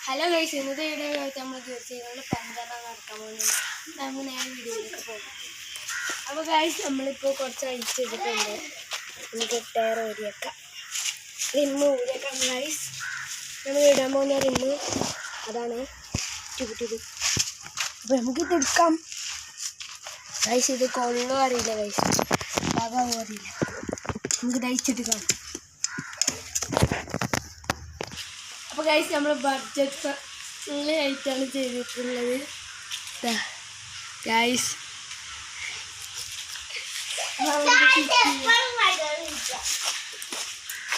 Hello guys, ഇന്നത്തെ video നമ്മൾ തീർച്ചയായും പഞ്ചാബ് നടക്കാൻ പോകുന്നത്. നമുക്ക് നേരെ വീഡിയോയിലേക്ക് പോകാം. അപ്പോൾ ഗൈസ്, നമ്മളിപ്പോൾ കുറച്ച് അഴിച്ചെടുത്തിട്ടുണ്ട്. നമുക്ക് ടയർ ഊരിയേക്കാം, റിമ്മ് ഊരിയേക്കാം. ഗൈസ്, നമ്മൾ ഇടാൻ പോകുന്ന റിമ്മ് അതാണ് ട്യൂബ്. അപ്പോൾ നമുക്കിത് എടുക്കാം. ഗൈസ്, ഇത് കൊള്ളോ അറിയില്ല, ഗൈസ് പാകാവോ അറിയില്ല. നമുക്ക് അഴിച്ചെടുക്കാം. അപ്പോൾ ഗൈസ്, നമ്മൾ ബഡ്ജറ്റ് ആയിട്ടാണ് ചെയ്തിട്ടുള്ളത്. ഗൈസ്,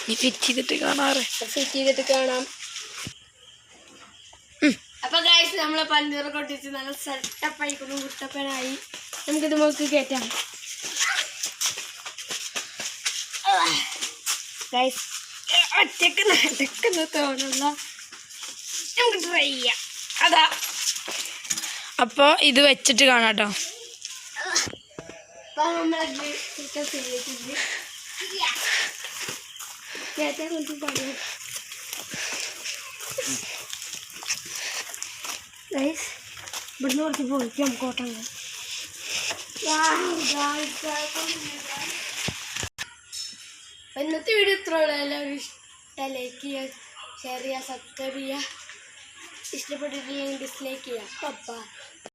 ഫിറ്റ് ചെയ്തിട്ട് കാണാം. അപ്പോൾ ഗൈസ്, നമ്മളെ പഞ്ചറൊക്കെ ഒട്ടിച്ച് നല്ല സെറ്റപ്പ് ആയിക്കുന്നു, കുട്ടപ്പനായി. നമുക്കിത് നമുക്ക് കയറ്റാം. ഗൈസ്, ഒറ്റക്ക് തോന്നുന്ന നമുക്ക് ട്രൈ ചെയ്യാം. അതാ, അപ്പോൾ ഇത് വെച്ചിട്ട് കാണാം കേട്ടോ. അപ്പോൾ നമ്മളെ ശരിയായിട്ടുണ്ട്. കയറ്റാൻ കുറച്ച് പണിയും. ഗൈസ്, ഇവിടുന്ന് കുറച്ച് പോയിട്ട് നമുക്ക് ഓട്ടം. ഇന്നത്തെ വീഡിയോ ഇത്രയുള്ള എല്ലാവരും ഇഷ്ടം ലൈക്ക് ചെയ്യുക, ഷെയർ ചെയ്യുക, സബ്സ്ക്രൈബ് ചെയ്യുക. ഇഷ്ടപ്പെട്ടിട്ടില്ലെങ്കിൽ ഡിസ്ലൈക്ക് ചെയ്യുക. പപ്പ.